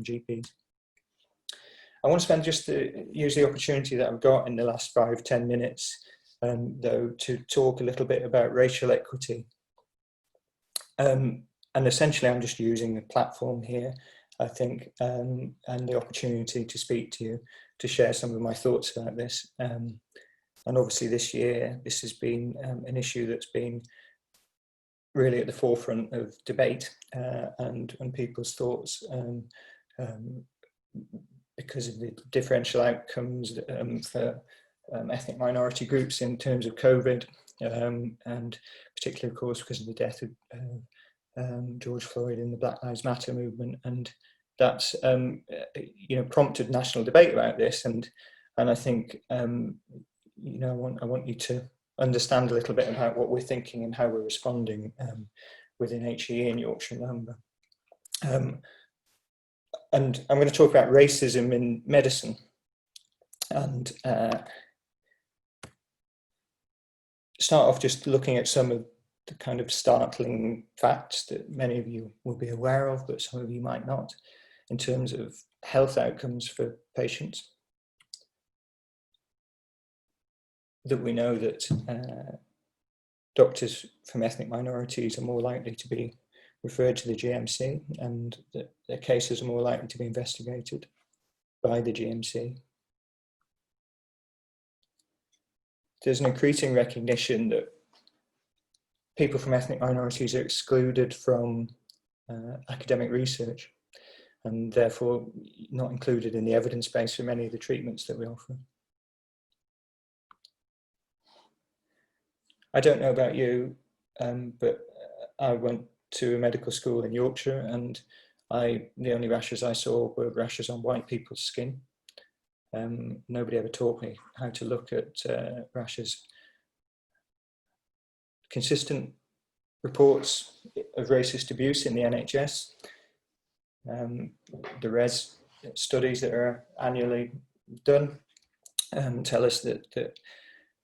GPs. I want to spend use the opportunity that I've got in the last 5-10 minutes, though, to talk a little bit about racial equity. And essentially, I'm just using the platform here, I think, and the opportunity to speak to you, to share some of my thoughts about this. And obviously this year, this has been an issue that's been really at the forefront of debate and people's thoughts, because of the differential outcomes for ethnic minority groups in terms of COVID, and particularly, of course, because of the death of George Floyd in the Black Lives Matter movement. And that's prompted national debate about this. And I think I want you to understand a little bit about what we're thinking and how we're responding within HEE in Yorkshire and Humber. And I'm going to talk about racism in medicine, and start off just looking at some of the kind of startling facts that many of you will be aware of, but some of you might not, in terms of health outcomes for patients. That we know that doctors from ethnic minorities are more likely to be referred to the GMC, and that their cases are more likely to be investigated by the GMC. There's an increasing recognition that people from ethnic minorities are excluded from academic research, and therefore not included in the evidence base for many of the treatments that we offer. I don't know about you, but I went to a medical school in Yorkshire, and the only rashes I saw were rashes on white people's skin. Nobody ever taught me how to look at rashes. Consistent reports of racist abuse in the NHS. The RES studies that are annually done tell us that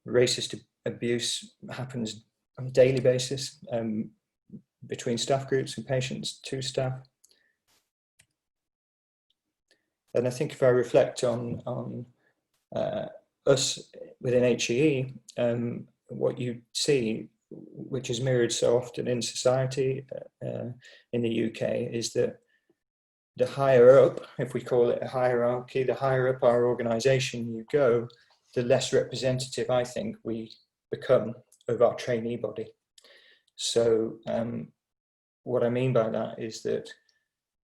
racist abuse happens on a daily basis between staff groups and patients to staff. And I think if I reflect on us within HEE, what you see, which is mirrored so often in society in the UK, is that the higher up, if we call it a hierarchy, the higher up our organisation you go, the less representative I think we become of our trainee body. So what I mean by that is that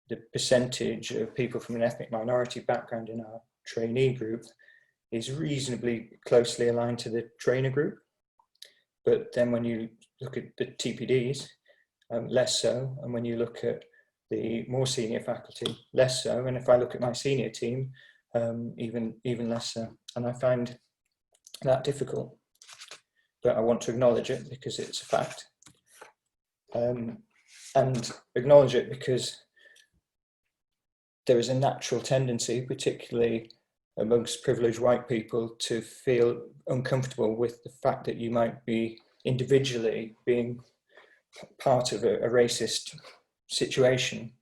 the percentage of people from an ethnic minority background in our trainee group is reasonably closely aligned to the trainer group. But then when you look at the TPDs, less so. And when you look at the more senior faculty, less so. And if I look at my senior team, even less so. And I find that difficult. But I want to acknowledge it because it's a fact. And acknowledge it because there is a natural tendency, particularly amongst privileged white people, to feel uncomfortable with the fact that you might be individually being part of a racist situation,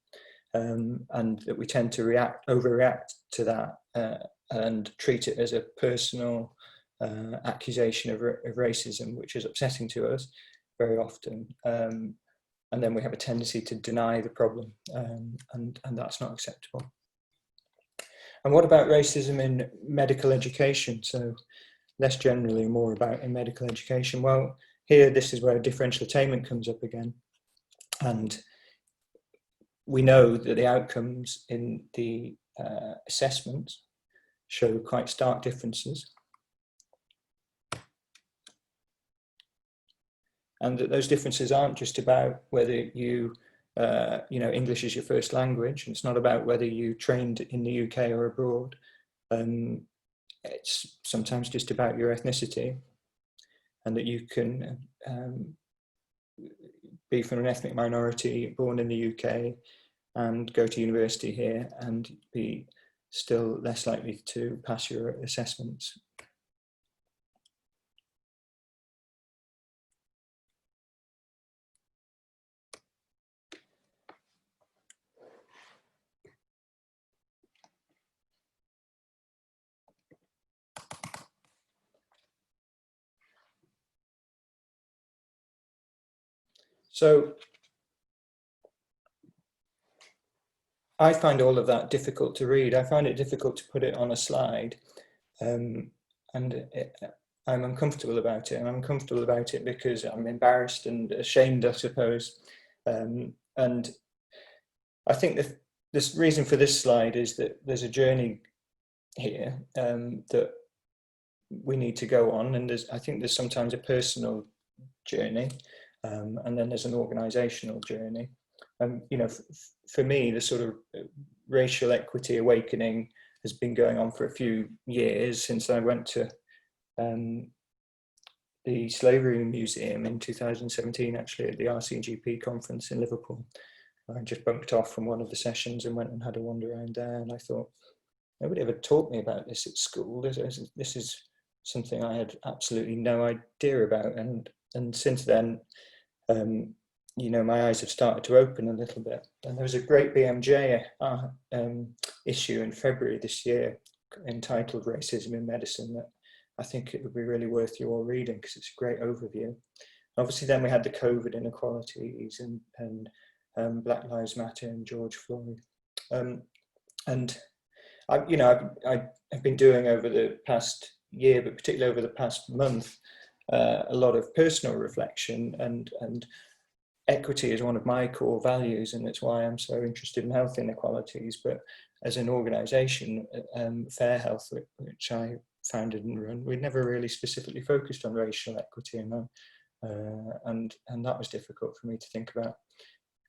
and that we tend to overreact to that and treat it as a personal accusation of racism, which is upsetting to us very often. And then we have a tendency to deny the problem, and that's not acceptable. And what about racism in medical education? So less generally, more about in medical education. Well, here, this is where differential attainment comes up again. And we know that the outcomes in the assessments show quite stark differences. And that those differences aren't just about whether you, English is your first language. It's not about whether you trained in the UK or abroad. It's sometimes just about your ethnicity, and that you can be from an ethnic minority born in the UK and go to university here and be still less likely to pass your assessments. So I find all of that difficult to read. I find it difficult to put it on a slide, and I'm uncomfortable about it. And I'm uncomfortable about it because I'm embarrassed and ashamed, I suppose. And I think this reason for this slide is that there's a journey here that we need to go on, and I think there's sometimes a personal journey, and then there's an organisational journey. You know, for me, the sort of racial equity awakening has been going on for a few years since I went to the Slavery Museum in 2017, actually at the RCGP conference in Liverpool. I just bunked off from one of the sessions and went and had a wander around there, and I thought, nobody ever taught me about this at school. This is something I had absolutely no idea about, and since then, you know, my eyes have started to open a little bit. And there was a great BMJ issue in February this year entitled "Racism in Medicine" that I think it would be really worth you all reading, because it's a great overview. Obviously, then we had the COVID inequalities and Black Lives Matter and George Floyd, and you know, I've been doing over the past year, but particularly over the past month, a lot of personal reflection, and equity is one of my core values, and it's why I'm so interested in health inequalities. But as an organisation, Fair Health, which I founded and run, we never really specifically focused on racial equity, and that was difficult for me to think about.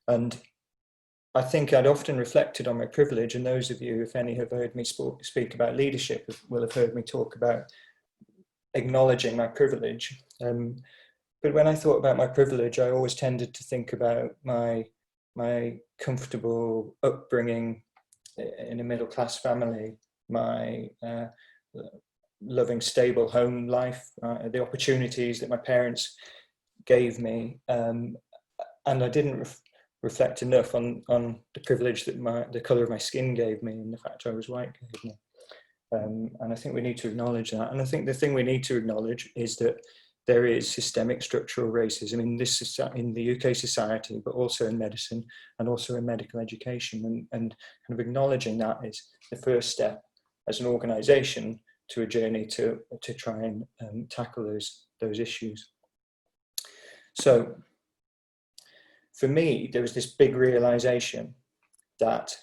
And I think I'd often reflected on my privilege, and those of you, if any, have heard me speak about leadership will have heard me talk about acknowledging my privilege. But when I thought about my privilege, I always tended to think about my comfortable upbringing in a middle-class family, my loving, stable home life, the opportunities that my parents gave me, and I didn't reflect enough on the privilege that the colour of my skin gave me, and the fact I was white gave me. And I think we need to acknowledge that. And I think the thing we need to acknowledge is that there is systemic structural racism in the UK society, but also in medicine and also in medical education. And kind of acknowledging that is the first step as an organisation to a journey to try and tackle those issues. So for me, there was this big realisation that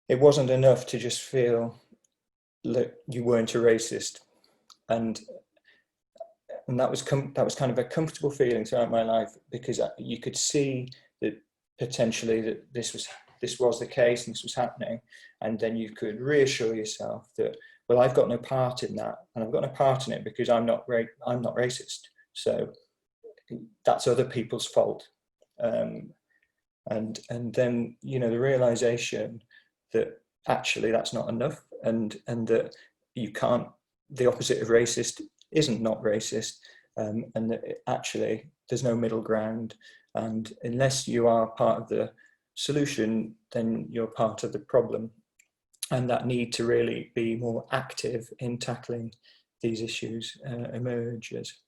it wasn't enough to just feel that you weren't a racist, and that was kind of a comfortable feeling throughout my life, because you could see that potentially that this was the case and this was happening, and then you could reassure yourself that, well, I've got no part in that, and I've got no part in it because I'm not racist, so that's other people's fault. And then, you know, the realization that actually that's not enough, and that you can't, the opposite of racist isn't not racist, and that actually there's no middle ground, and unless you are part of the solution, then you're part of the problem, and that need to really be more active in tackling these issues emerges.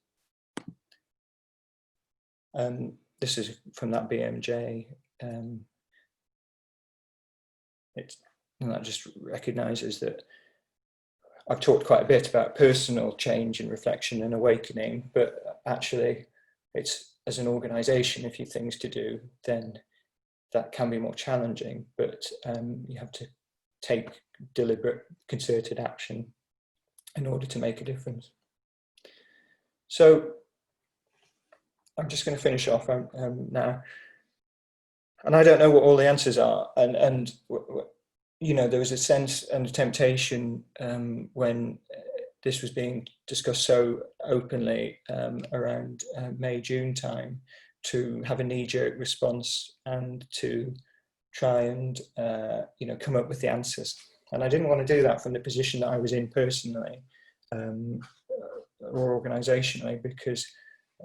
This is from that BMJ. That just recognises that I've talked quite a bit about personal change and reflection and awakening, but actually it's, as an organisation, a few things to do, then that can be more challenging, but you have to take deliberate, concerted action in order to make a difference. So I'm just going to finish off now. And I don't know what all the answers are. And you know, there was a sense and a temptation when this was being discussed so openly around May, June time, to have a knee-jerk response and to try and you know, come up with the answers. And I didn't want to do that from the position that I was in personally or organisationally, because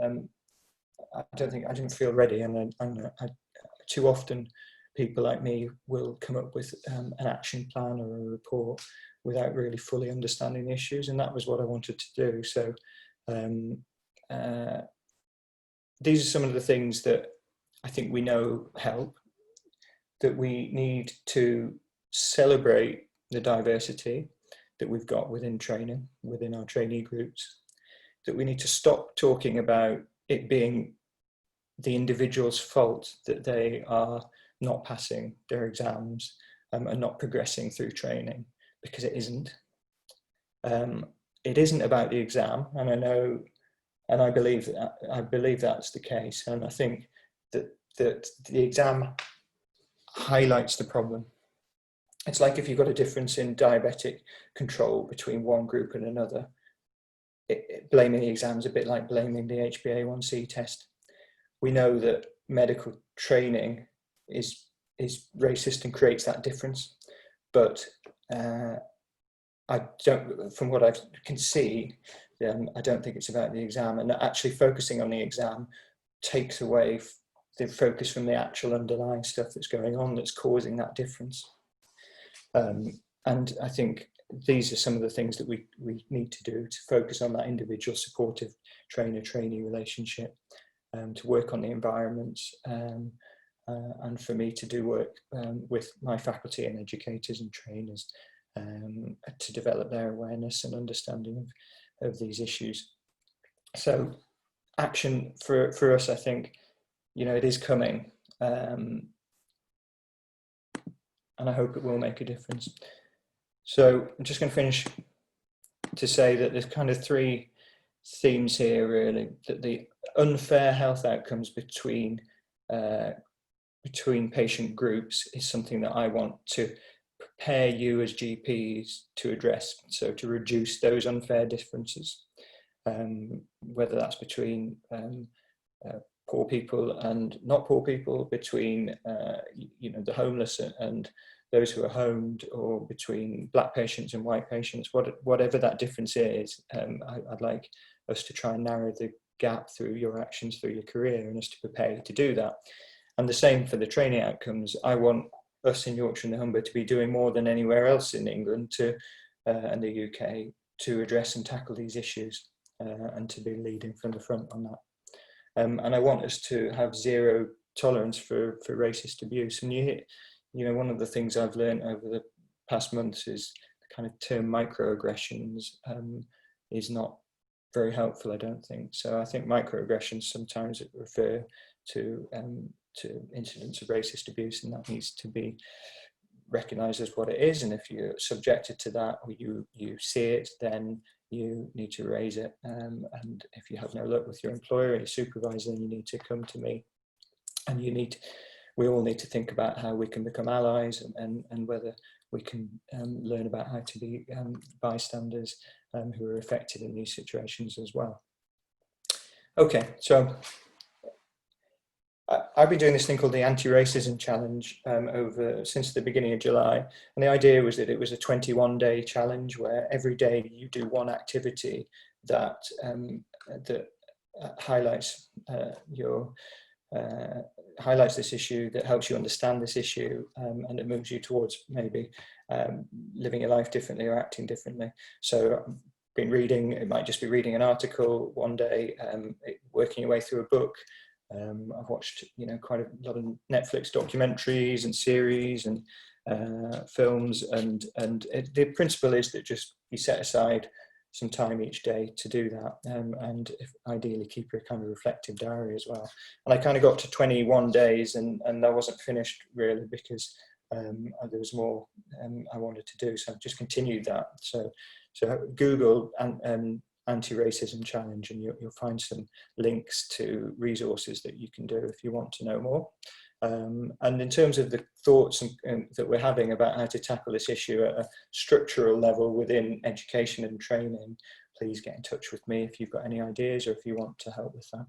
I didn't feel ready, and I too often people like me will come up with an action plan or a report without really fully understanding the issues, and that was what I wanted to do. So these are some of the things that I think we know help, that we need to celebrate the diversity that we've got within training, within our trainee groups, that we need to stop talking about it being the individual's fault that they are not passing their exams and not progressing through training, because it isn't. It isn't about the exam, and I know, and I believe that's the case, and I think that the exam highlights the problem. It's like if you've got a difference in diabetic control between one group and another, blaming the exam is a bit like blaming the HbA1c test. We know that medical training is racist and creates that difference, but I don't, from what I can see, I don't think it's about the exam, and actually focusing on the exam takes away the focus from the actual underlying stuff that's going on that's causing that difference. And I think these are some of the things that we need to do to focus on that individual supportive trainer-trainee relationship, to work on the environments, and for me to do work with my faculty and educators and trainers to develop their awareness and understanding of these issues. So action for us, I think, it is coming, and I hope it will make a difference. So I'm just going to finish to say that there's kind of three themes here, really, that the unfair health outcomes between patient groups is something that I want to prepare you as GPs to address, so to reduce those unfair differences, whether that's between poor people and not poor people, between the homeless and those who are homed, or between black patients and white patients, whatever that difference is. I'd like us to try and narrow the gap through your actions, through your career, and us to prepare you to do that. And the same for the training outcomes. I want us in Yorkshire and the Humber to be doing more than anywhere else in England and the UK to address and tackle these issues, and to be leading from the front on that. And I want us to have zero tolerance for racist abuse. And one of the things I've learned over the past months is the kind of term microaggressions is not very helpful, I don't think. So I think microaggressions sometimes refer to incidents of racist abuse, and that needs to be recognised as what it is. And if you're subjected to that, or you see it, then you need to raise it. And if you have no luck with your employer or your supervisor, then you need to come to me. And we all need to think about how we can become allies, and whether we can learn about how to be bystanders who are affected in these situations as well. Okay, so I've been doing this thing called the Anti-Racism Challenge since the beginning of July, and the idea was that it was a 21-day challenge where every day you do one activity that highlights highlights this issue, that helps you understand this issue, and it moves you towards maybe living your life differently or acting differently. So I've been reading, it might just be reading an article one day, working your way through a book. I've watched quite a lot of Netflix documentaries and series and films, and the principle is that just you set aside some time each day to do that, and ideally keep a kind of reflective diary as well. And I kind of got to 21 days and I wasn't finished really, because there was more I wanted to do, so I've just continued that. So Google Anti-Racism Challenge, and you'll find some links to resources that you can do if you want to know more. And in terms of the thoughts that we're having about how to tackle this issue at a structural level within education and training, please get in touch with me if you've got any ideas or if you want to help with that.